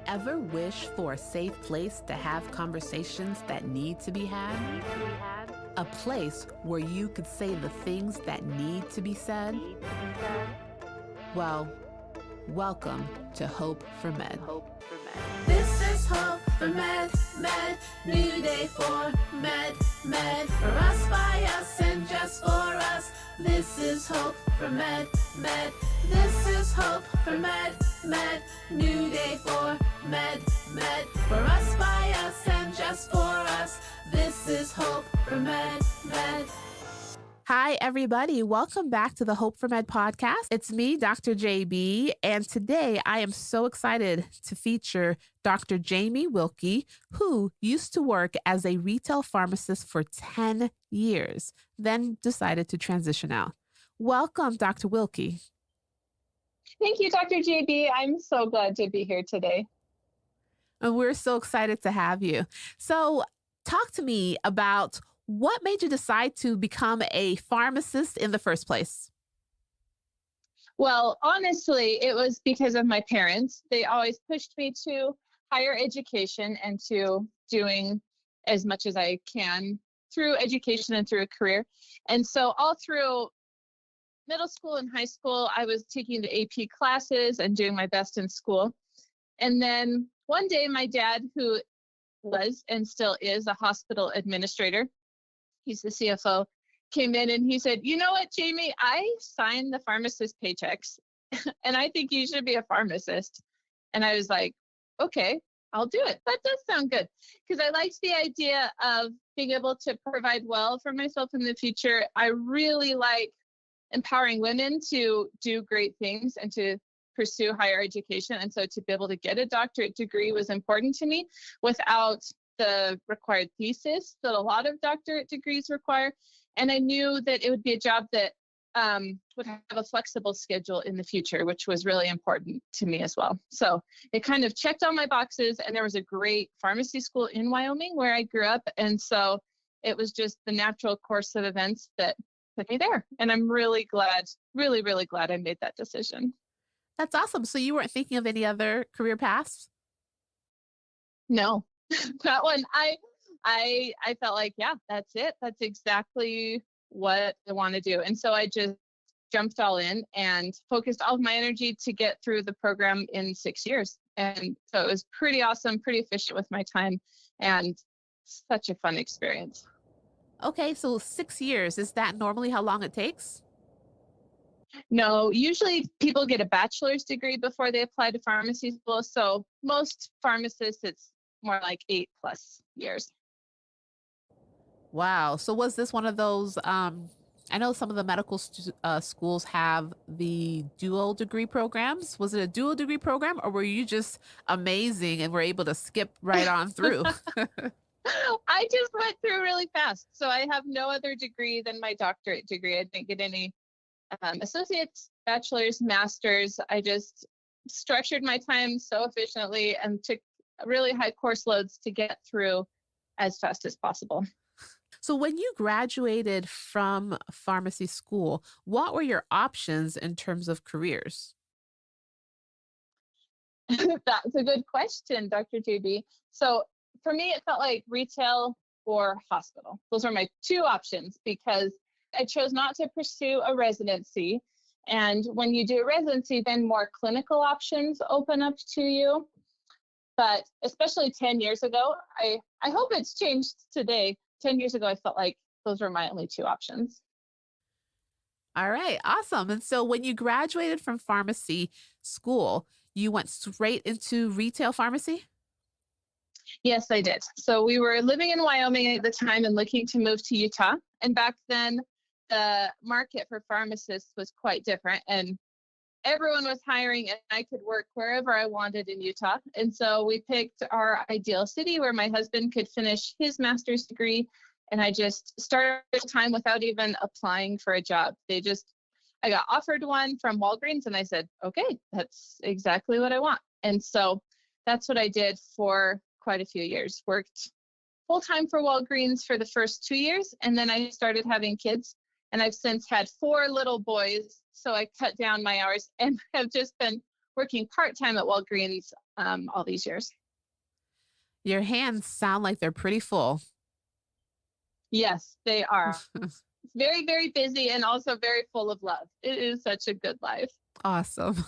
Ever wish for a safe place to have conversations that need to be had? A place where you could say the things that need to be said? Well, welcome to Hope for Med. This is Hope for Med, new day for Med, for us, by us, and just for us. This is Hope for Med, this is Hope for Med, new day for Med, for us, by us, and just for us. This is Hope for Med. Hi, everybody. Welcome back to the Hope for Med podcast. It's me, Dr. JB, and today I am so excited to feature Dr. Jamie Wilkey, who used to work as a retail pharmacist for 10 years, then decided to transition out. Welcome, Dr. Wilkey. Thank you, Dr. JB. I'm so glad to be here today. And we're so excited to have you. So talk to me about what made you decide to become a pharmacist in the first place? Well, honestly, it was because of my parents. They always pushed me to higher education and to doing as much as I can through education and through a career. And so all through middle school and high school, I was taking the AP classes and doing my best in school. And then one day, my dad, who was and still is a hospital administrator, he's the CFO, came in and he said, "You know what, Jamie, I sign the pharmacist paychecks and I think you should be a pharmacist." And I was like, okay, I'll do it. That does sound good. Because I liked the idea of being able to provide well for myself in the future. I really like empowering women to do great things and to pursue higher education. And so to be able to get a doctorate degree was important to me without the required thesis that a lot of doctorate degrees require. And I knew that it would be a job that would have a flexible schedule in the future, which was really important to me as well. So it kind of checked all my boxes, and there was a great pharmacy school in Wyoming where I grew up. And so it was just the natural course of events that put me there. And I'm really glad, really, really glad I made that decision. That's awesome. So you weren't thinking of any other career paths? No, that one, I felt like, yeah, that's it. That's exactly what I want to do. And so I just jumped all in and focused all of my energy to get through the program in 6 years. And so it was pretty awesome, pretty efficient with my time, and such a fun experience. Okay, so 6 years, is that normally how long it takes? No, usually people get a bachelor's degree before they apply to pharmacy school. So most pharmacists, it's more like 8+ years. Wow. So was this one of those, I know some of the medical schools have the dual degree programs. Was it a dual degree program, or were you just amazing and were able to skip right on through? I just went through really fast. So I have no other degree than my doctorate degree. I didn't get any associates, bachelor's, master's. I just structured my time so efficiently and took really high course loads to get through as fast as possible. So when you graduated from pharmacy school, what were your options in terms of careers? That's a good question, Dr. JB. So for me, it felt like retail or hospital. Those are my two options because I chose not to pursue a residency. And when you do a residency, then more clinical options open up to you. But especially 10 years ago, I hope it's changed today. 10 years ago, I felt like those were my only two options. All right, awesome. And so when you graduated from pharmacy school, you went straight into retail pharmacy? Yes, I did. So we were living in Wyoming at the time and looking to move to Utah. And back then, the market for pharmacists was quite different. And everyone was hiring, and I could work wherever I wanted in Utah. And so we picked our ideal city where my husband could finish his master's degree. And I just started time without even applying for a job. I got offered one from Walgreens, and I said, okay, that's exactly what I want. And so that's what I did for quite a few years. Worked full-time for Walgreens for the first 2 years, and then I started having kids. And I've since had 4 little boys, so I cut down my hours and have just been working part-time at Walgreens all these years. Your hands sound like they're pretty full. Yes, they are. Very, very busy and also very full of love. It is such a good life. Awesome.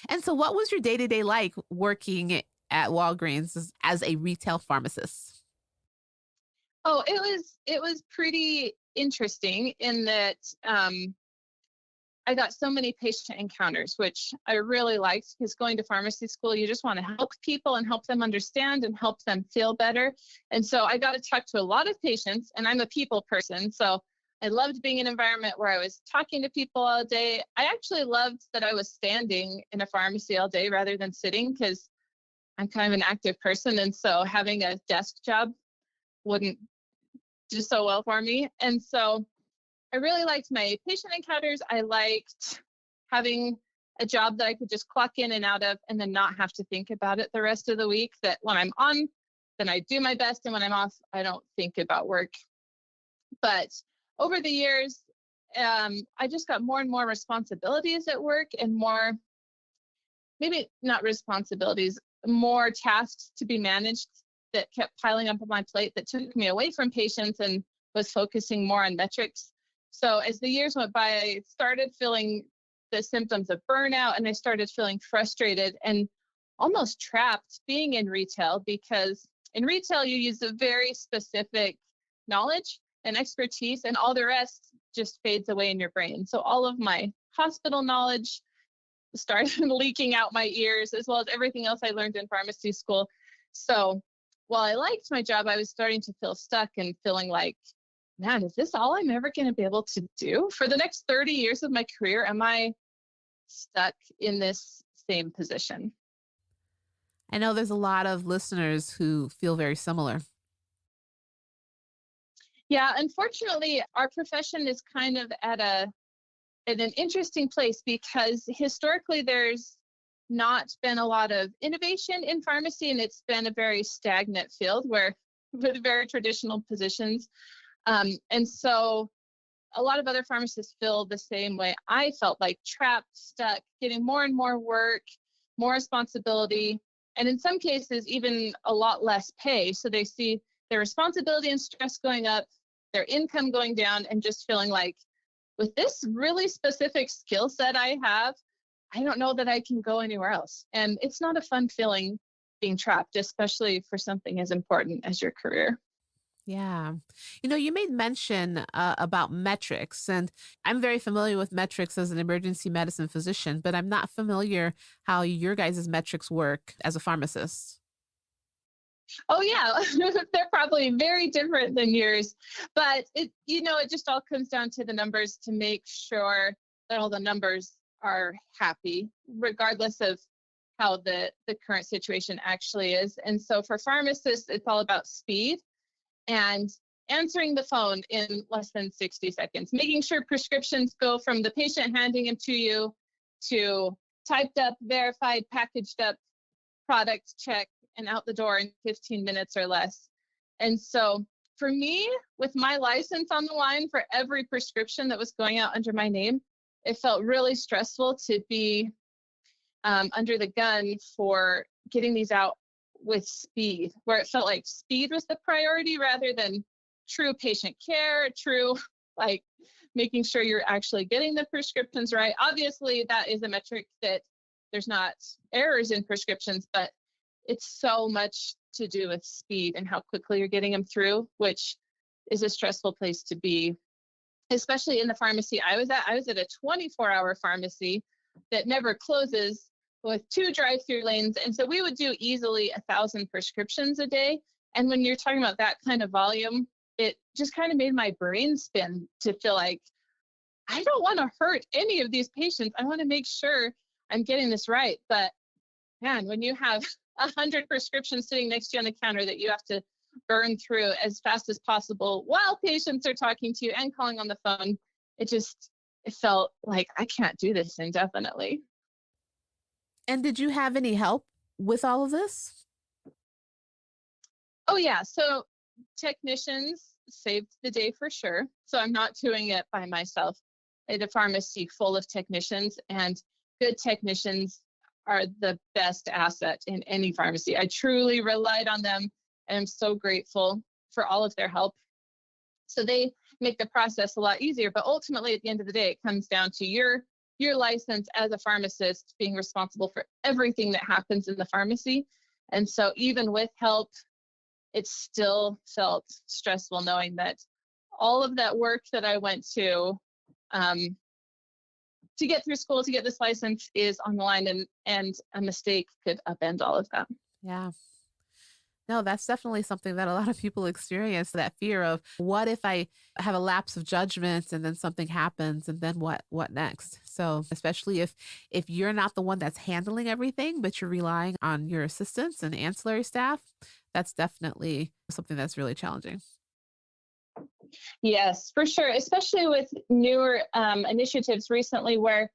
And so what was your day-to-day like working at Walgreens as a retail pharmacist? Oh, it was pretty interesting in that I got so many patient encounters, which I really liked, because going to pharmacy school, you just want to help people and help them understand and help them feel better. And so I got to talk to a lot of patients, and I'm a people person. So I loved being in an environment where I was talking to people all day. I actually loved that I was standing in a pharmacy all day rather than sitting, because I'm kind of an active person. And so having a desk job wouldn't do so well for me. And so I really liked my patient encounters. I liked having a job that I could just clock in and out of and then not have to think about it the rest of the week. That when I'm on, then I do my best. And when I'm off, I don't think about work. But over the years, I just got more and more responsibilities at work, and more, maybe not responsibilities, more tasks to be managed that kept piling up on my plate that took me away from patients and was focusing more on metrics. So as the years went by, I started feeling the symptoms of burnout, and I started feeling frustrated and almost trapped being in retail, because in retail, you use a very specific knowledge and expertise, and all the rest just fades away in your brain. So all of my hospital knowledge started leaking out my ears, as well as everything else I learned in pharmacy school. So while I liked my job, I was starting to feel stuck and feeling like, man, is this all I'm ever going to be able to do for the next 30 years of my career? Am I stuck in this same position? I know there's a lot of listeners who feel very similar. Yeah, unfortunately, our profession is kind of at an interesting place, because historically there's not been a lot of innovation in pharmacy, and it's been a very stagnant field where with very traditional positions. And so a lot of other pharmacists feel the same way. I felt like trapped, stuck, getting more and more work, more responsibility, and in some cases, even a lot less pay. So they see their responsibility and stress going up, their income going down, and just feeling like, with this really specific skill set I have, I don't know that I can go anywhere else. And it's not a fun feeling being trapped, especially for something as important as your career. Yeah. You made mention about metrics, and I'm very familiar with metrics as an emergency medicine physician, but I'm not familiar how your guys' metrics work as a pharmacist. Oh yeah, they're probably very different than yours, but it just all comes down to the numbers, to make sure that all the numbers are happy, regardless of how the current situation actually is. And so for pharmacists, it's all about speed and answering the phone in less than 60 seconds, making sure prescriptions go from the patient handing them to you to typed up, verified, packaged up product check and out the door in 15 minutes or less. And so for me, with my license on the line for every prescription that was going out under my name, it felt really stressful to be under the gun for getting these out with speed, where it felt like speed was the priority rather than true patient care, true, like, making sure you're actually getting the prescriptions right. Obviously, that is a metric that there's not errors in prescriptions, but it's so much to do with speed and how quickly you're getting them through, which is a stressful place to be, especially in the pharmacy I was at. I was at a 24-hour pharmacy that never closes, with 2 drive-through lanes. And so we would do easily 1,000 prescriptions a day. And when you're talking about that kind of volume, it just kind of made my brain spin to feel like, I don't want to hurt any of these patients. I want to make sure I'm getting this right. But man, when you have 100 prescriptions sitting next to you on the counter that you have to burn through as fast as possible while patients are talking to you and calling on the phone, it felt like I can't do this indefinitely. And did you have any help with all of this? Oh yeah, so technicians saved the day for sure. So I'm not doing it by myself. I had a pharmacy full of technicians, and good technicians are the best asset in any pharmacy. I truly relied on them, and I'm so grateful for all of their help. So they make the process a lot easier. But ultimately, at the end of the day, it comes down to your license as a pharmacist being responsible for everything that happens in the pharmacy. And so even with help, it still felt stressful knowing that all of that work that I went to get through school, to get this license, is on the line, and a mistake could upend all of that. Yeah. No, that's definitely something that a lot of people experience, that fear of, what if I have a lapse of judgment and then something happens, and then what next? So especially if you're not the one that's handling everything, but you're relying on your assistants and ancillary staff, that's definitely something that's really challenging. Yes, for sure, especially with newer initiatives recently, where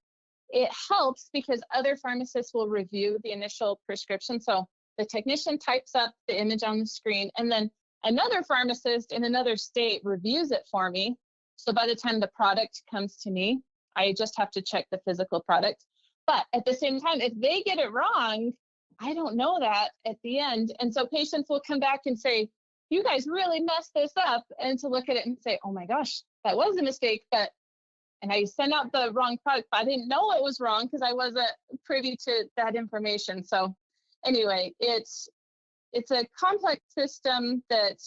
it helps because other pharmacists will review the initial prescription. So the technician types up the image on the screen, and then another pharmacist in another state reviews it for me. So by the time the product comes to me, I just have to check the physical product. But at the same time, if they get it wrong, I don't know that at the end. And so patients will come back and say, you guys really messed this up. And to look at it and say, oh my gosh, that was a mistake. And I sent out the wrong product, but I didn't know it was wrong because I wasn't privy to that information. So anyway, it's a complex system that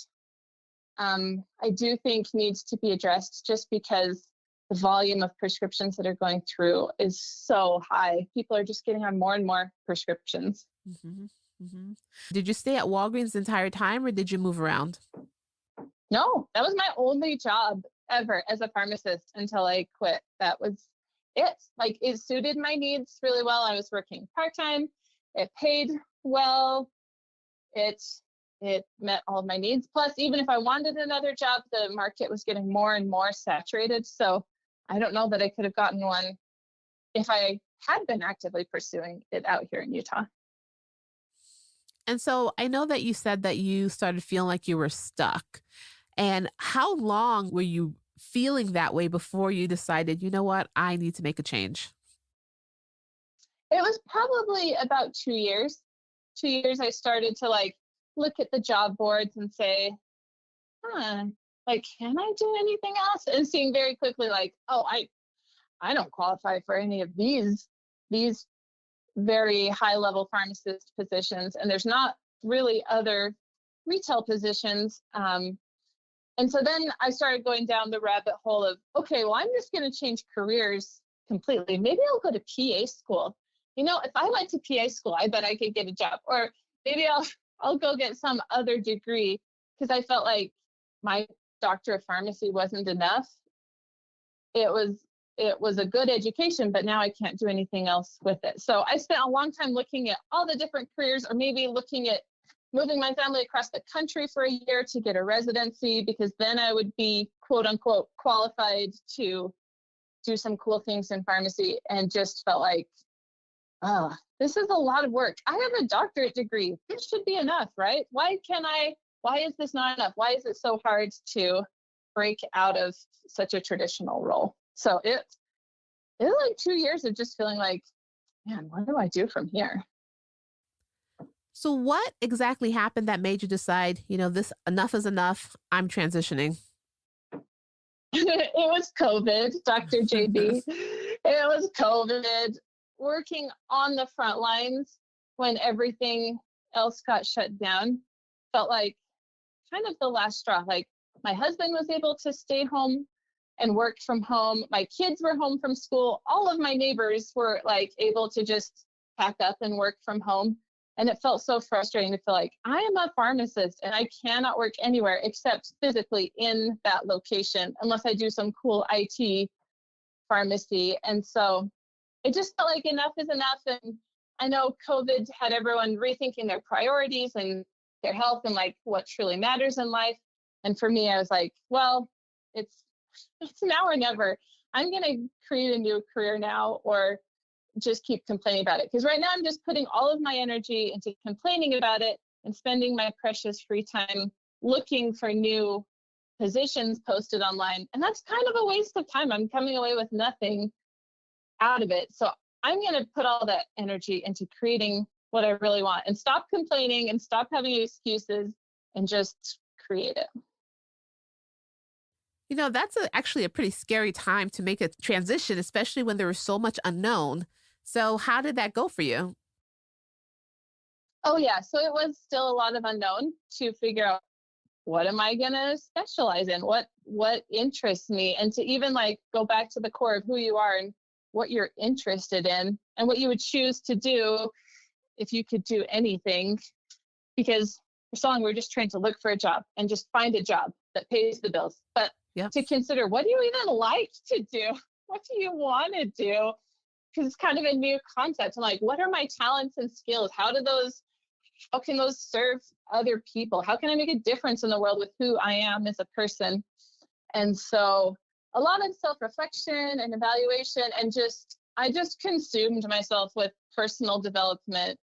I do think needs to be addressed, just because the volume of prescriptions that are going through is so high. People are just getting on more and more prescriptions. Mm-hmm. Mm-hmm. Did you stay at Walgreens the entire time, or did you move around? No, that was my only job ever as a pharmacist until I quit. That was it. Like, it suited my needs really well. I was working part-time. It paid well. It met all of my needs. Plus, even if I wanted another job, the market was getting more and more saturated. So I don't know that I could have gotten one if I had been actively pursuing it out here in Utah. And so I know that you said that you started feeling like you were stuck. And how long were you feeling that way before you decided, you know what, I need to make a change? It was probably about 2 years. 2 years I started to look at the job boards and say, can I do anything else? And seeing very quickly oh, I don't qualify for any of these very high level pharmacist positions, and there's not really other retail positions. And so then I started going down the rabbit hole of, okay, well, I'm just going to change careers completely. Maybe I'll go to PA school. If I went to PA school, I bet I could get a job. Or maybe I'll go get some other degree, because I felt like my doctor of pharmacy wasn't enough. It was a good education, but now I can't do anything else with it. So I spent a long time looking at all the different careers, or maybe looking at moving my family across the country for a year to get a residency, because then I would be, quote unquote, qualified to do some cool things in pharmacy, and just felt like, this is a lot of work. I have a doctorate degree. This should be enough, right? Why is this not enough? Why is it so hard to break out of such a traditional role? So it was like 2 years of just feeling like, man, what do I do from here? So what exactly happened that made you decide, this enough is enough, I'm transitioning? It was COVID, Dr. JB. It was COVID. Working on the front lines when everything else got shut down felt like kind of the last straw. Like, my husband was able to stay home and work from home. My kids were home from school. All of my neighbors were able to just pack up and work from home. And it felt so frustrating to feel like I am a pharmacist and I cannot work anywhere except physically in that location, unless I do some cool IT pharmacy. And so it just felt like enough is enough. And I know COVID had everyone rethinking their priorities and their health and what truly matters in life. And for me, I was like, well, it's now or never. I'm going to create a new career now, or just keep complaining about it. Because right now I'm just putting all of my energy into complaining about it and spending my precious free time looking for new positions posted online. And that's kind of a waste of time. I'm coming away with nothing out of it. So I'm going to put all that energy into creating what I really want and stop complaining and stop having excuses and just create it. That's actually a pretty scary time to make a transition, especially when there was so much unknown. So how did that go for you? Oh yeah. So it was still a lot of unknown to figure out, what am I going to specialize in? What interests me? And to even like go back to the core of who you are and what you're interested in and what you would choose to do if you could do anything. Because for so long, we're just trying to look for a job and just find a job that pays the bills. But Yep. to consider, what do you even like to do? What do you want to do? Because it's kind of a new concept. I'm like, what are my talents and skills? How can those serve other people? How can I make a difference in the world with who I am as a person? And so a lot of self-reflection and evaluation, and I just consumed myself with personal development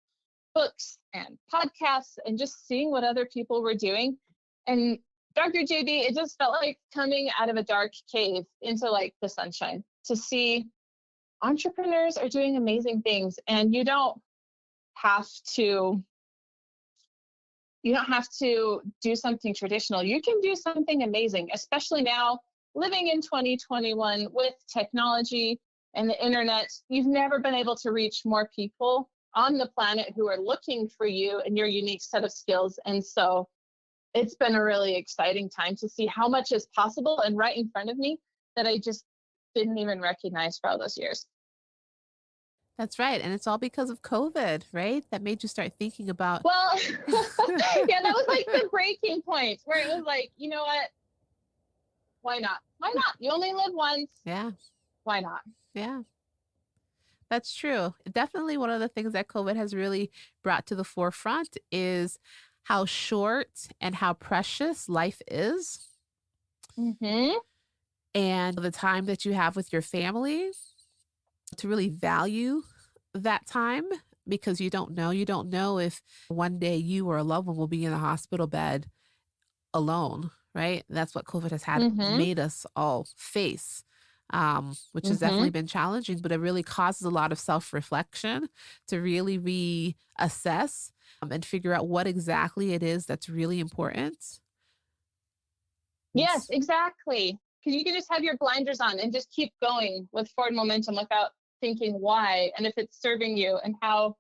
books and podcasts and just seeing what other people were doing. And Dr. JB, it just felt like coming out of a dark cave into like the sunshine to see entrepreneurs are doing amazing things. And you don't have to do something traditional. You can do something amazing, especially now living in 2021 with technology and the internet. You've never been able to reach more people on the planet who are looking for you and your unique set of skills. And so it's been a really exciting time to see how much is possible and right in front of me that I just didn't even recognize for all those years. That's right. And it's all because of COVID, right? That made you start thinking about. Well, yeah, that was like the breaking point where it was like, you know what? Why not? Why not? You only live once. Yeah. Why not? Yeah. That's true. Definitely one of the things that COVID has really brought to the forefront is how short and how precious life is. Mm-hmm. And the time that you have with your family, to really value that time, because you don't know if one day you or a loved one will be in a hospital bed alone, right? That's what COVID has made us all face. Which has definitely been challenging, but it really causes a lot of self-reflection to really reassess and figure out what exactly it is that's really important. Yes, exactly. Because you can just have your blinders on and just keep going with forward momentum without thinking why and if it's serving you and how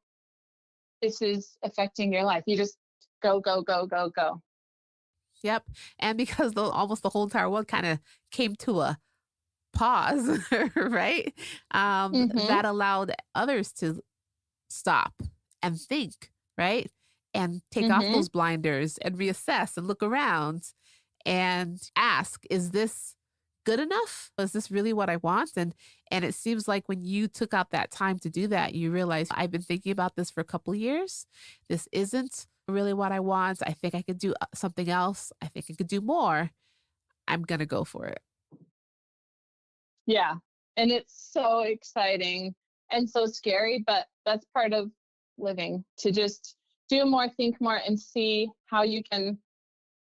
this is affecting your life. You just go, go, go, go, go. Yep. And because almost the whole entire world kind of came to a pause, right? That allowed others to stop and think, right? And take off those blinders and reassess and look around and ask, is this good enough? Is this really what I want? And it seems like when you took out that time to do that, you realize, I've been thinking about this for a couple of years. This isn't really what I want. I think I could do something else. I think I could do more. I'm going to go for it. Yeah. And it's so exciting and so scary, but that's part of living, to just do more, think more, and see how you can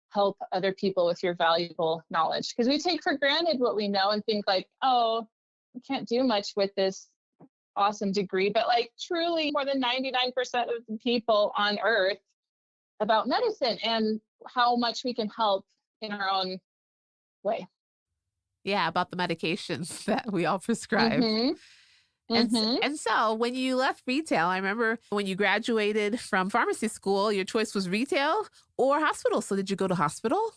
help other people with your valuable knowledge. Because we take for granted what we know and think like, oh, we can't do much with this awesome degree. But like truly more than 99% of the people on earth about medicine and how much we can help in our own way. Yeah, about the medications that we all prescribe. And so when you left retail, I remember when you graduated from pharmacy school, your choice was retail or hospital. So did you go to hospital?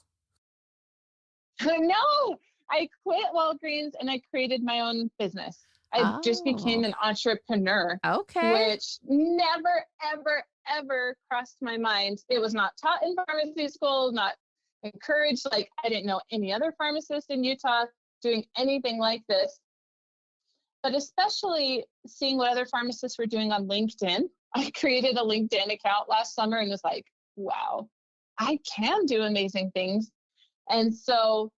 No, I quit Walgreens and I created my own business. I just became an entrepreneur. Okay. Which never, ever, ever crossed my mind. It was not taught in pharmacy school, not encouraged. Like I didn't know any other pharmacist in Utah doing anything like this. But especially seeing what other pharmacists were doing on LinkedIn. I created a LinkedIn account last summer and was like, wow, I can do amazing things. And so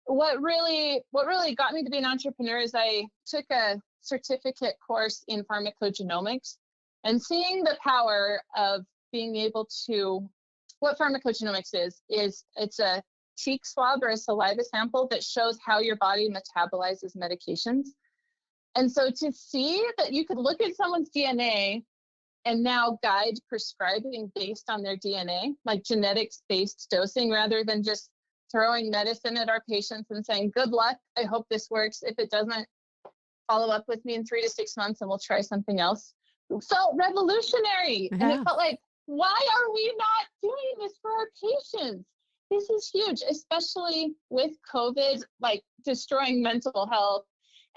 what really got me to be an entrepreneur is I took a certificate course in pharmacogenomics and seeing the power of being able to, what pharmacogenomics is it's a cheek swab or a saliva sample that shows how your body metabolizes medications. And so to see that you could look at someone's DNA and now guide prescribing based on their DNA, like genetics-based dosing, rather than just throwing medicine at our patients and saying, good luck, I hope this works. If it doesn't, follow up with me in 3 to 6 months and we'll try something else. It felt revolutionary. Yeah. And it felt like, why are we not doing this for our patients? This is huge, especially with COVID, like destroying mental health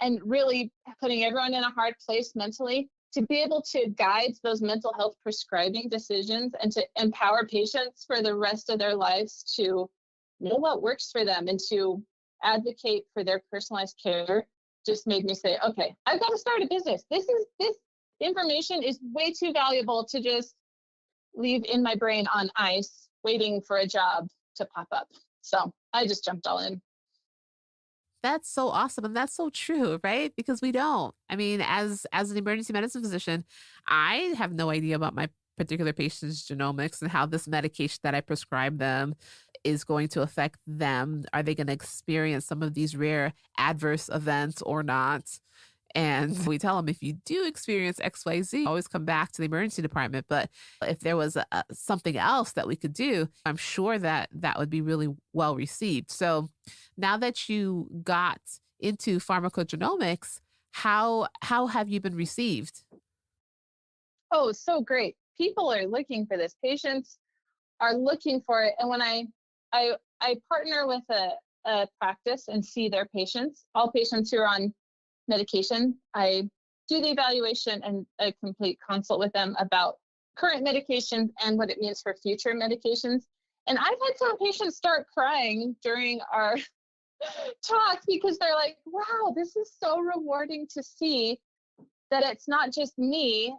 and really putting everyone in a hard place mentally. To be able to guide those mental health prescribing decisions and to empower patients for the rest of their lives to know what works for them and to advocate for their personalized care just made me say, okay, I've got to start a business. This information is way too valuable to just leave in my brain on ice, waiting for a job to pop up. So I just jumped all in. That's so awesome. And that's so true, right? Because we don't. I mean, as an emergency medicine physician, I have no idea about my particular patient's genomics and how this medication that I prescribe them is going to affect them. Are they going to experience some of these rare adverse events or not? And we tell them, if you do experience XYZ, always come back to the emergency department. But if there was something else that we could do, I'm sure that that would be really well received. So now that you got into pharmacogenomics, how have you been received? Oh, so great. People are looking for this. Patients are looking for it. And when I partner with a practice and see their patients, all patients who are on medication, I do the evaluation and a complete consult with them about current medications and what it means for future medications. And I've had some patients start crying during our talk because they're like, wow, this is so rewarding to see that it's not just me,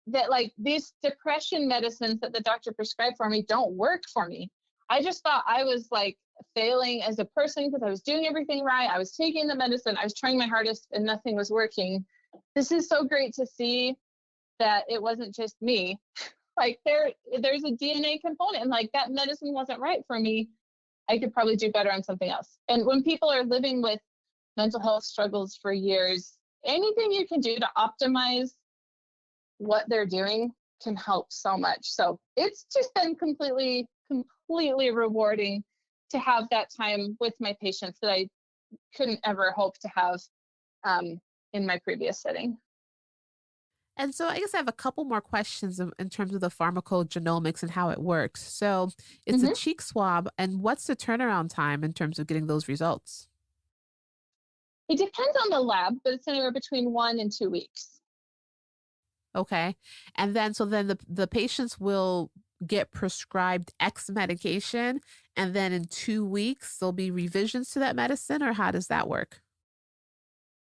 that like these depression medicines that the doctor prescribed for me don't work for me. I just thought I was like failing as a person because I was doing everything right. I was taking the medicine. I was trying my hardest and nothing was working. This is so great to see that it wasn't just me. Like there's a DNA component and like that medicine wasn't right for me. I could probably do better on something else. And when people are living with mental health struggles for years, anything you can do to optimize what they're doing can help so much. So it's just been completely rewarding to have that time with my patients that I couldn't ever hope to have in my previous setting. And so I guess I have a couple more questions in terms of the pharmacogenomics and how it works. So it's a cheek swab, and what's the turnaround time in terms of getting those results? It depends on the lab, but it's anywhere between 1 and 2 weeks. Okay. And then the patients will get prescribed X medication, and then in 2 weeks there'll be revisions to that medicine, or how does that work?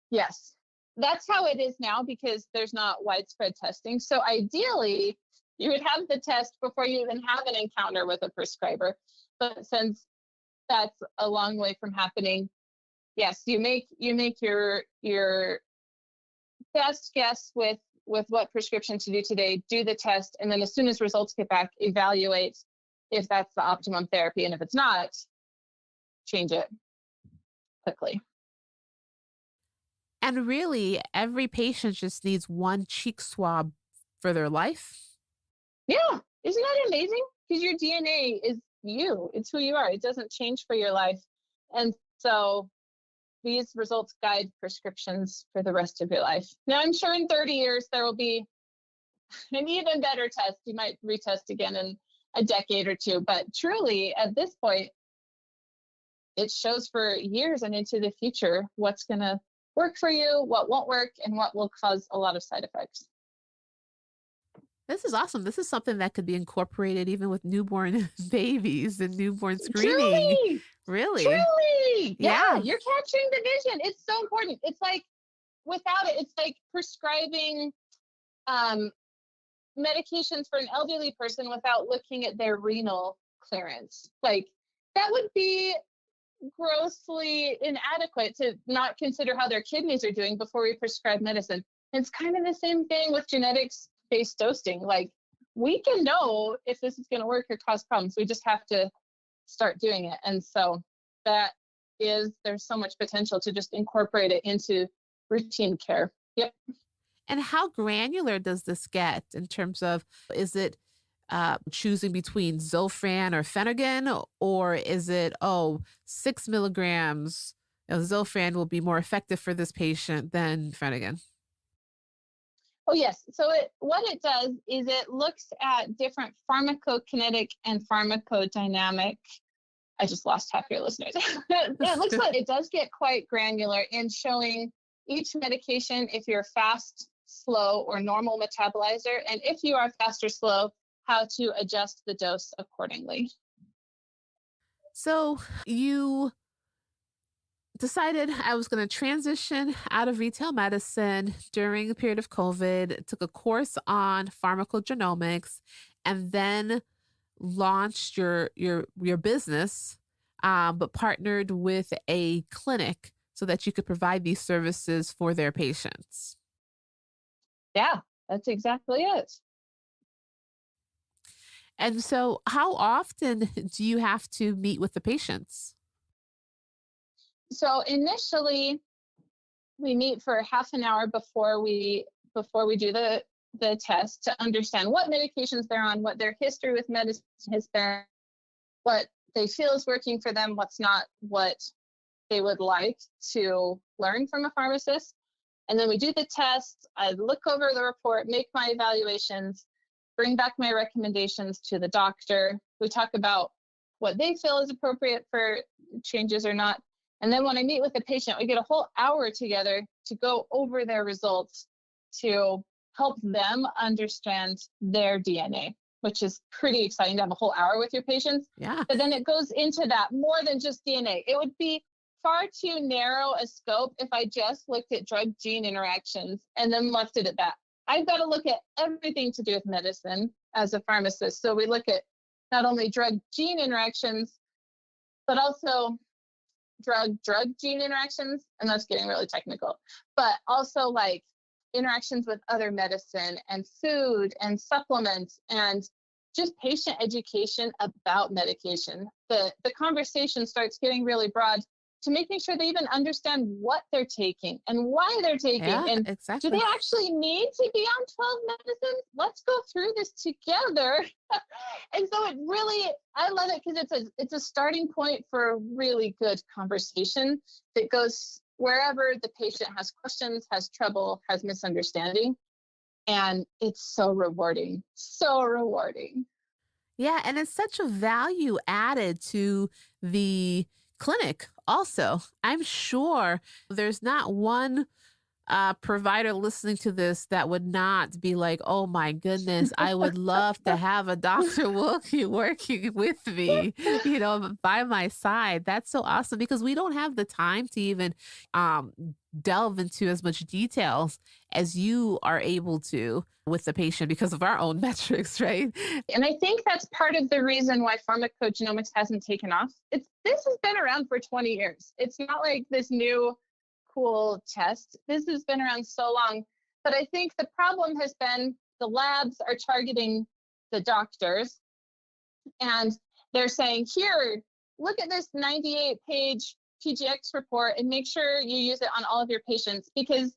Yes, that's how it is now because there's not widespread testing. So ideally, you would have the test before you even have an encounter with a prescriber. But since that's a long way from happening, yes, you make your best guess with what prescription to do today, do the test, and then as soon as results get back, evaluate if that's the optimum therapy. And if it's not, change it quickly. And really, every patient just needs one cheek swab for their life. Yeah, isn't that amazing? Because your DNA is you, it's who you are. It doesn't change for your life. And so these results guide prescriptions for the rest of your life. Now, I'm sure in 30 years, there will be an even better test. You might retest again in a decade or two. But truly, at this point, it shows for years and into the future what's going to work for you, what won't work, and what will cause a lot of side effects. This is awesome. This is something that could be incorporated even with newborn babies and newborn screening. Really? Truly. Yeah, Yeah. you're capturing the vision. It's so important. It's like without it, it's like prescribing medications for an elderly person without looking at their renal clearance. Like that would be grossly inadequate to not consider how their kidneys are doing before we prescribe medicine. It's kind of the same thing with genetics-based dosing. Like we can know if this is going to work or cause problems. We just have to start doing it. And so there's so much potential to just incorporate it into routine care. Yep. And how granular does this get in terms of, is it choosing between Zofran or Phenergan, or is it, 6 milligrams of Zofran will be more effective for this patient than Phenergan? Oh, yes. So what it does is it looks at different pharmacokinetic and pharmacodynamic. I just lost half your listeners. It looks like it does get quite granular in showing each medication if you're fast, slow, or normal metabolizer, and if you are fast or slow, how to adjust the dose accordingly. So you decided I was going to transition out of retail medicine during the period of COVID, took a course on pharmacogenomics, and then launched your business, but partnered with a clinic so that you could provide these services for their patients. Yeah, that's exactly it. And so, how often do you have to meet with the patients? So initially, we meet for half an hour before we do the test to understand what medications they're on, what their history with medicine has been, what they feel is working for them, what's not, what they would like to learn from a pharmacist. And then we do the test. I look over the report, make my evaluations, bring back my recommendations to the doctor. We talk about what they feel is appropriate for changes or not. And then when I meet with the patient, we get a whole hour together to go over their results to help them understand their DNA, which is pretty exciting to have a whole hour with your patients. Yeah. But then it goes into that more than just DNA. It would be far too narrow a scope if I just looked at drug gene interactions and then left it at that. I've got to look at everything to do with medicine as a pharmacist. So we look at not only drug gene interactions, but also drug gene interactions, and that's getting really technical, but also like interactions with other medicine and food and supplements and just patient education about medication. The conversation starts getting really broad to making sure they even understand what they're taking and why they're taking. Yeah, and exactly. do they actually need to be on 12 medicines? Let's go through this together. And so it really, I love it because it's a starting point for a really good conversation that goes wherever the patient has questions, has trouble, has misunderstanding. And it's so rewarding, so rewarding. Yeah, and it's such a value added to the clinic also. I'm sure there's not one provider listening to this that would not be like, oh my goodness, I would love to have a Dr. Wilkey working with me, by my side. That's so awesome because we don't have the time to even delve into as much details as you are able to with the patient because of our own metrics, right? And I think that's part of the reason why pharmacogenomics hasn't taken off. This has been around for 20 years. It's not like this new cool test. This has been around so long. But I think the problem has been the labs are targeting the doctors and they're saying, here, look at this 98-page PGX report and make sure you use it on all of your patients because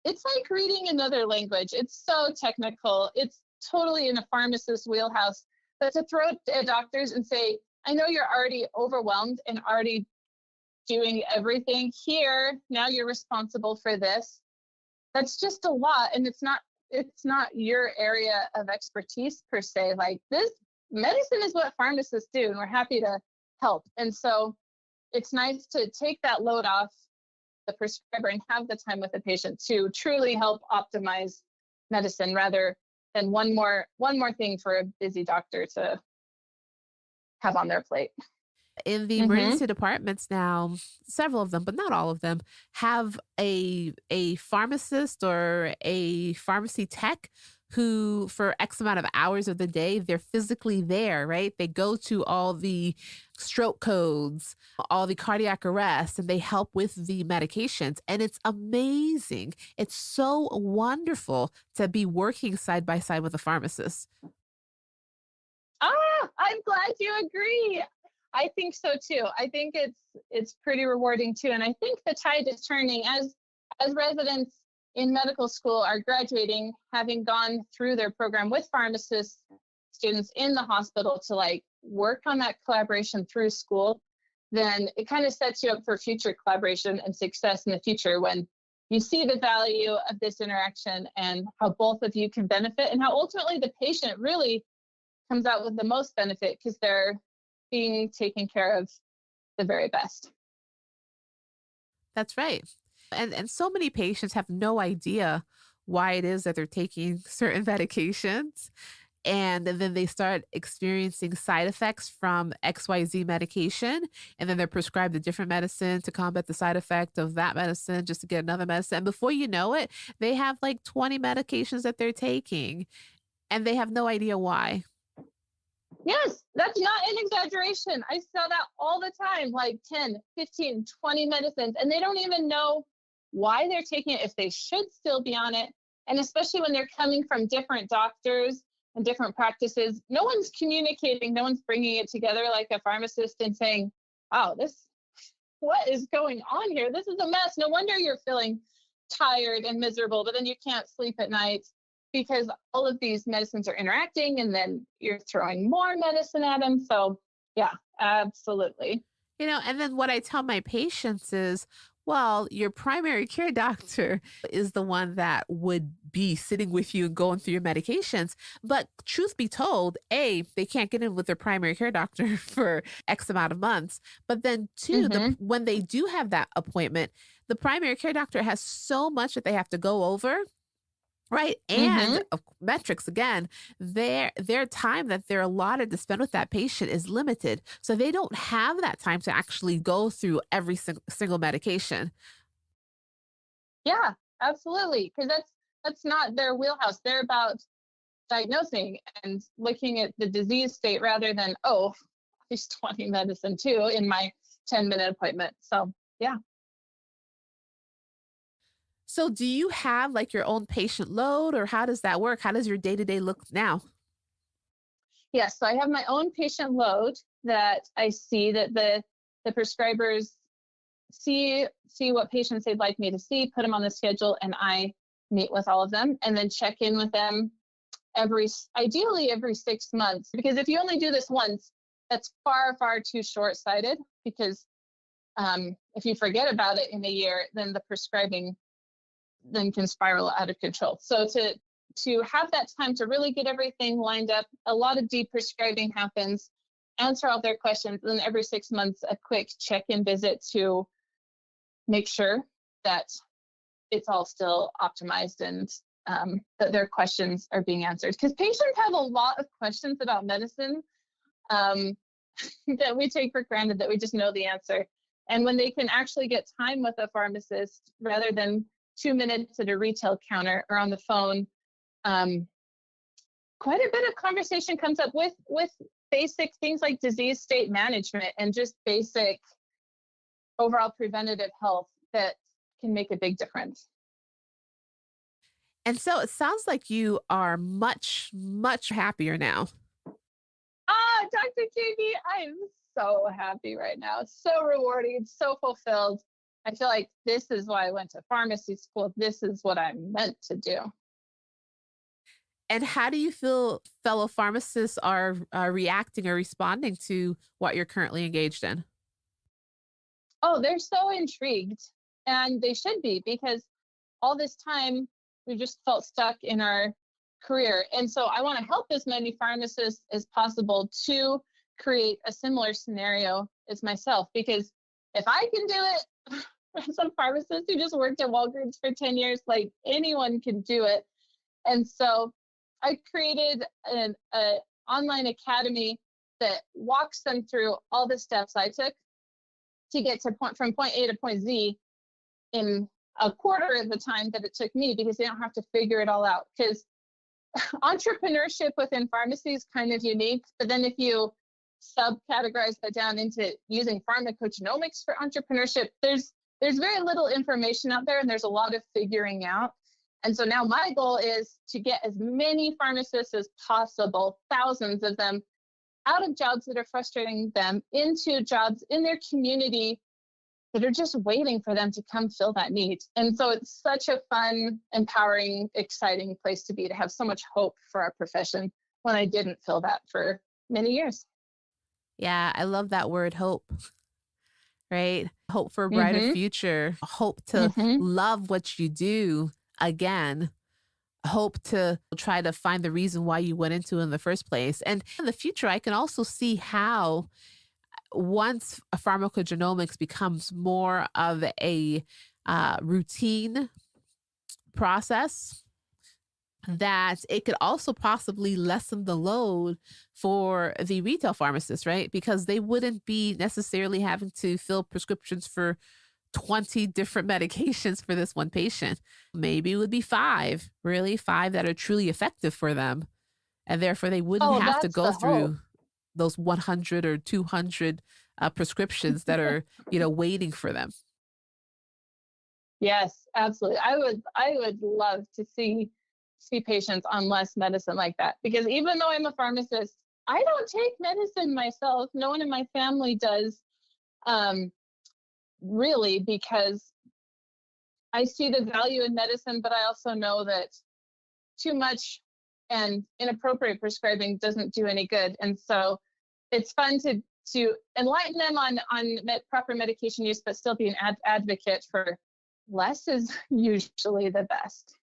it's like reading another language. It's so technical. It's totally in a pharmacist's wheelhouse. But to throw it at doctors and say, I know you're already overwhelmed and already doing everything here. Now you're responsible for this. That's just a lot. And it's not your area of expertise per se. Like this medicine is what pharmacists do, and we're happy to help. And so it's nice to take that load off the prescriber and have the time with the patient to truly help optimize medicine rather than one more thing for a busy doctor to have on their plate. In the emergency departments now, several of them, but not all of them, have a pharmacist or a pharmacy tech who for X amount of hours of the day, they're physically there, right? They go to all the stroke codes, all the cardiac arrests, and they help with the medications. And it's amazing. It's so wonderful to be working side by side with a pharmacist. I'm glad you agree. I think so too. I think it's pretty rewarding too. And I think the tide is turning as as residents in medical school are graduating, having gone through their program with pharmacist students in the hospital to like work on that collaboration through school, then it kind of sets you up for future collaboration and success in the future when you see the value of this interaction and how both of you can benefit and how ultimately the patient really comes out with the most benefit because they're being taken care of the very best. That's right. And so many patients have no idea why it is that they're taking certain medications. And then they start experiencing side effects from XYZ medication. And then they're prescribed a different medicine to combat the side effect of that medicine just to get another medicine. And before you know it, they have like 20 medications that they're taking and they have no idea why. Yes, that's not an exaggeration. I saw that all the time, like 10, 15, 20 medicines, and they don't even know why they're taking it, if they should still be on it. And especially when they're coming from different doctors and different practices, no one's communicating, no one's bringing it together like a pharmacist and saying, wow, what is going on here? This is a mess. No wonder you're feeling tired and miserable, but then you can't sleep at night because all of these medicines are interacting and then you're throwing more medicine at them. So yeah, absolutely. And then what I tell my patients is, well, your primary care doctor is the one that would be sitting with you and going through your medications. But truth be told, A, they can't get in with their primary care doctor for X amount of months. But then two, when they do have that appointment, the primary care doctor has so much that they have to go over. Right. And metrics, again, their time that they're allotted to spend with that patient is limited. So they don't have that time to actually go through every single medication. Yeah, absolutely. Because that's not their wheelhouse. They're about diagnosing and looking at the disease state rather than, oh, there's 20 medicine too in my 10-minute appointment. So yeah. So do you have like your own patient load or how does that work? How does your day-to-day look now? Yes, so I have my own patient load that I see that the prescribers see what patients they'd like me to see, put them on the schedule, and I meet with all of them and then check in with them ideally every 6 months. Because if you only do this once, that's far, far too short-sighted because if you forget about it in a year, then the prescribing then can spiral out of control. So to have that time to really get everything lined up, a lot of deep prescribing happens, answer all their questions, and then every 6 months, a quick check-in visit to make sure that it's all still optimized and that their questions are being answered. Because patients have a lot of questions about medicine that we take for granted that we just know the answer. And when they can actually get time with a pharmacist rather than 2 minutes at a retail counter or on the phone, quite a bit of conversation comes up with basic things like disease state management and just basic overall preventative health that can make a big difference. And so it sounds like you are much, much happier now. Dr. Katie, I'm so happy right now. So rewarding, so fulfilled. I feel like this is why I went to pharmacy school. This is what I'm meant to do. And how do you feel fellow pharmacists are reacting or responding to what you're currently engaged in? Oh, they're so intrigued. And they should be, because all this time we just felt stuck in our career. And so I want to help as many pharmacists as possible to create a similar scenario as myself, because if I can do it, as a pharmacist who just worked at Walgreens for 10 years, like anyone can do it. And so I created an online academy that walks them through all the steps I took to get from point A to point Z in a quarter of the time that it took me, because they don't have to figure it all out. Because entrepreneurship within pharmacy is kind of unique, but then if you subcategorize that down into using pharmacogenomics for entrepreneurship, there's very little information out there and there's a lot of figuring out. And so now my goal is to get as many pharmacists as possible, thousands of them, out of jobs that are frustrating them into jobs in their community that are just waiting for them to come fill that need. And so it's such a fun, empowering, exciting place to be, to have so much hope for our profession when I didn't feel that for many years. Yeah, I love that word hope, right? Hope for a brighter Mm-hmm. future, hope to Mm-hmm. love what you do again, hope to try to find the reason why you went into it in the first place. And in the future, I can also see how once a pharmacogenomics becomes more of a routine process, that it could also possibly lessen the load for the retail pharmacists, right? Because they wouldn't be necessarily having to fill prescriptions for 20 different medications for this one patient. Maybe it would be five, really, five that are truly effective for them. And therefore, they wouldn't Oh, have to that's go the hope. through those 100 or 200 prescriptions that are, waiting for them. Yes, absolutely. I would love to see patients on less medicine like that, because even though I'm a pharmacist, I don't take medicine myself. No one in my family does, really, because I see the value in medicine, but I also know that too much and inappropriate prescribing doesn't do any good. And so it's fun to enlighten them on proper medication use, but still be an advocate for less is usually the best.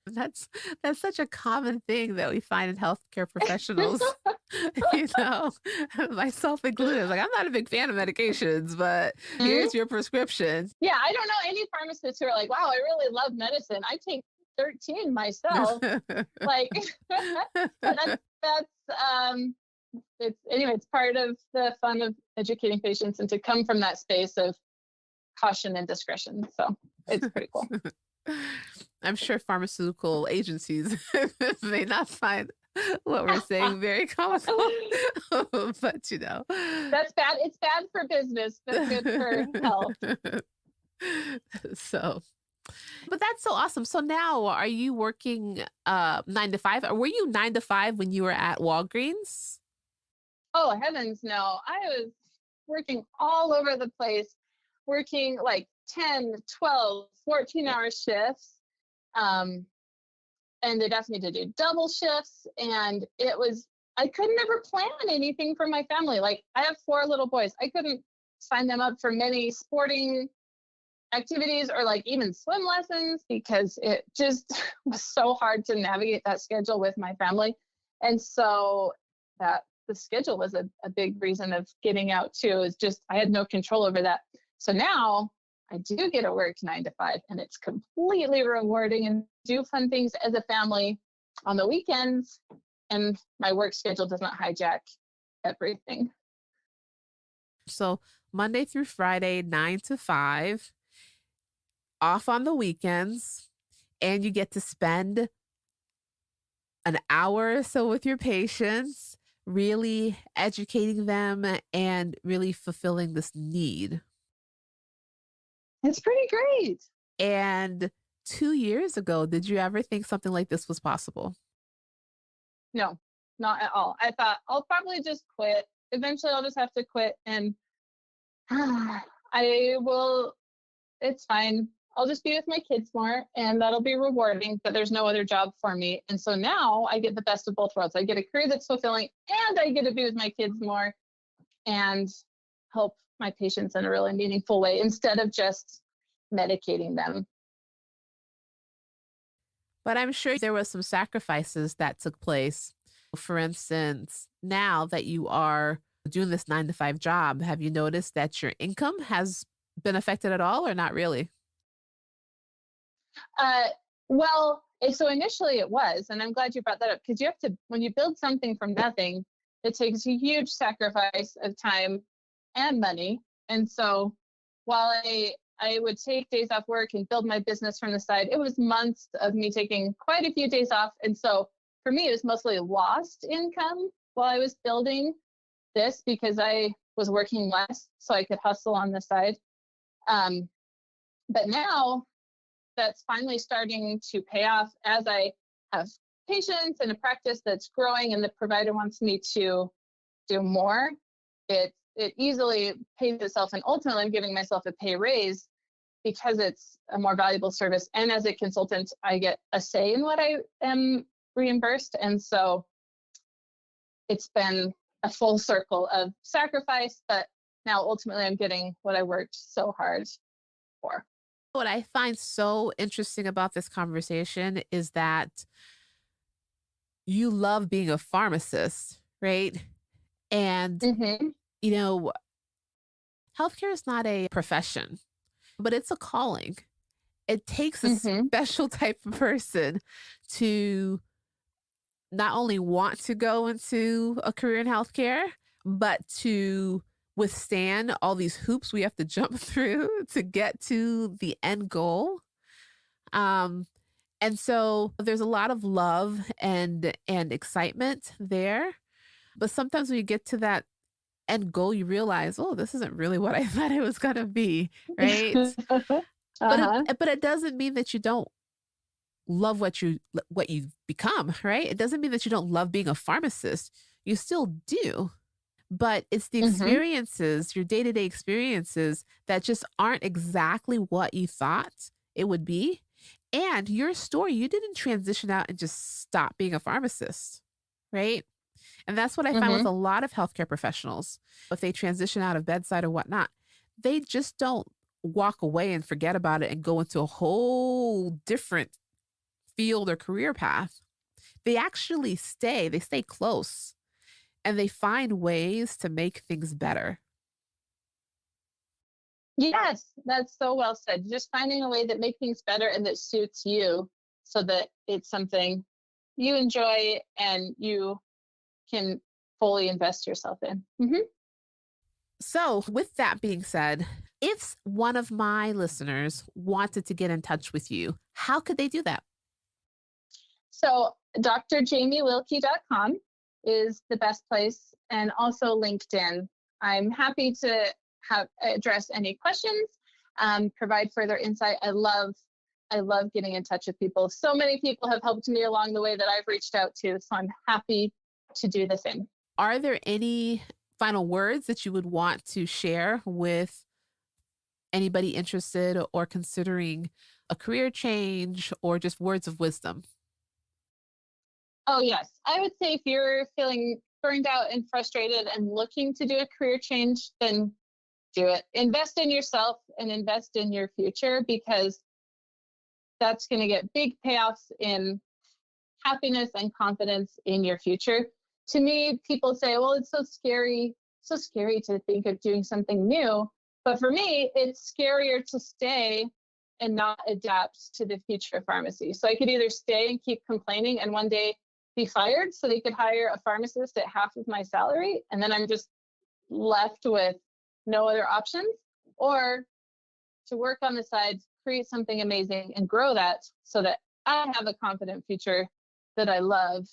That's such a common thing that we find in healthcare professionals, myself included. Like, I'm not a big fan of medications, but Mhm. here's your prescription. Yeah, I don't know any pharmacists who are like, wow, I really love medicine. I take 13 myself. Like, that's it's part of the fun of educating patients, and to come from that space of caution and discretion. So it's pretty cool. I'm sure pharmaceutical agencies may not find what we're saying very comical, but That's bad. It's bad for business, but good for health. So, but that's so awesome. So now, are you working 9 to 5? Or were you 9 to 5 when you were at Walgreens? Oh, heavens, no. I was working all over the place, working like 10, 12, 14-hour shifts. And they'd asked me to do double shifts. And I could never plan anything for my family. Like, I have 4 little boys. I couldn't sign them up for many sporting activities or like even swim lessons, because it just was so hard to navigate that schedule with my family. And so that the schedule was a big reason of getting out too, is just I had no control over that. So now I do get to work 9 to 5, and it's completely rewarding, and do fun things as a family on the weekends, and my work schedule does not hijack everything. So Monday through Friday, 9 to 5, off on the weekends, and you get to spend an hour or so with your patients, really educating them and really fulfilling this need. It's pretty great. And 2 years ago, did you ever think something like this was possible? No, not at all. I thought I'll probably just quit. Eventually, I'll just have to quit, and I will. It's fine. I'll just be with my kids more, and that'll be rewarding, but there's no other job for me. And so now I get the best of both worlds. I get a career that's fulfilling, and I get to be with my kids more and help my patients in a really meaningful way, instead of just medicating them. But I'm sure there was some sacrifices that took place. For instance, now that you are doing this 9 to 5 job, have you noticed that your income has been affected at all, or not really? Well, so initially it was, and I'm glad you brought that up, because you have to, when you build something from nothing, it takes a huge sacrifice of time and money. And so while I would take days off work and build my business from the side, it was months of me taking quite a few days off. And so for me, it was mostly lost income while I was building this, because I was working less so I could hustle on the side. But now that's finally starting to pay off as I have patients and a practice that's growing, and the provider wants me to do more. It's it easily pays itself, and ultimately I'm giving myself a pay raise because it's a more valuable service. And as a consultant, I get a say in what I am reimbursed. And so it's been a full circle of sacrifice, but now ultimately I'm getting what I worked so hard for. What I find so interesting about this conversation is that you love being a pharmacist, right? And, Mm-hmm. you know, healthcare is not a profession, but it's a calling. It takes a Mm-hmm. special type of person to not only want to go into a career in healthcare, but to withstand all these hoops we have to jump through to get to the end goal. Um, and so there's a lot of love and excitement there. But sometimes when you get to that end goal, you realize, oh, this isn't really what I thought it was gonna be, right? Uh-huh. But it doesn't mean that you don't love what you've become, right? It doesn't mean that you don't love being a pharmacist. You still do. But it's the Mm-hmm. experiences, your day-to-day experiences that just aren't exactly what you thought it would be. And your story, you didn't transition out and just stop being a pharmacist, right? And that's what I find with Mm-hmm. a lot of healthcare professionals. If they transition out of bedside or whatnot, they just don't walk away and forget about it and go into a whole different field or career path. They actually they stay close and they find ways to make things better. Yes, that's so well said. Just finding a way that makes things better and that suits you so that it's something you enjoy and you can fully invest yourself in. Mm-hmm. So, with that being said, if one of my listeners wanted to get in touch with you, how could they do that? So drjamiewilkey.com is the best place, and also LinkedIn. I'm happy to address any questions, provide further insight. I love getting in touch with people. So many people have helped me along the way that I've reached out to, so I'm happy to do the same. Are there any final words that you would want to share with anybody interested or considering a career change, or just words of wisdom? Oh, yes. I would say if you're feeling burned out and frustrated and looking to do a career change, then do it. Invest in yourself and invest in your future, because that's going to get big payoffs in happiness and confidence in your future. To me, people say, well, it's so scary to think of doing something new. But for me, it's scarier to stay and not adapt to the future of pharmacy. So I could either stay and keep complaining and one day be fired so they could hire a pharmacist at half of my salary, and then I'm just left with no other options, or to work on the side, create something amazing and grow that so that I have a confident future that I love.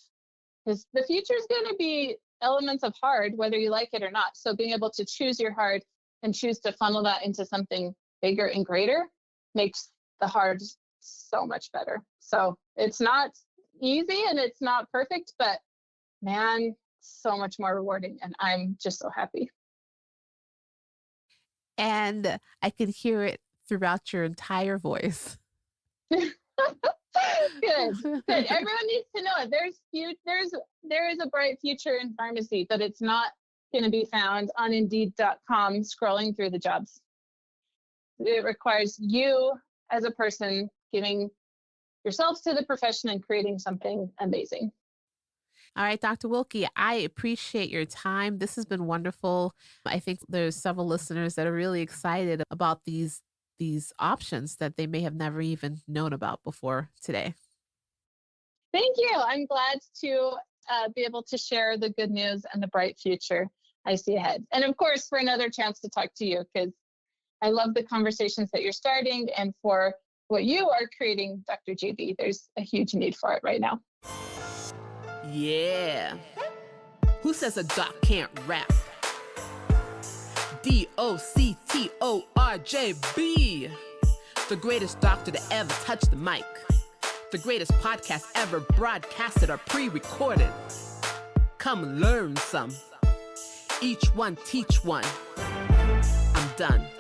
Because the future is going to be elements of hard, whether you like it or not. So being able to choose your hard and choose to funnel that into something bigger and greater makes the hard so much better. So it's not easy and it's not perfect, but man, so much more rewarding. And I'm just so happy. And I could hear it throughout your entire voice. Good. Everyone needs to know it. There is a bright future in pharmacy, but it's not going to be found on Indeed.com scrolling through the jobs. It requires you as a person giving yourself to the profession and creating something amazing. All right, Dr. Wilkey, I appreciate your time. This has been wonderful. I think there's several listeners that are really excited about these options that they may have never even known about before today. Thank you. I'm glad to be able to share the good news and the bright future I see ahead. And of course, for another chance to talk to you, because I love the conversations that you're starting, and for what you are creating, Dr. JB. There's a huge need for it right now. Yeah. Who says a doc can't rap? DOCTORJB. The greatest doctor to ever touch the mic. The greatest podcast ever broadcasted or pre-recorded. Come learn some. Each one teach one. I'm done.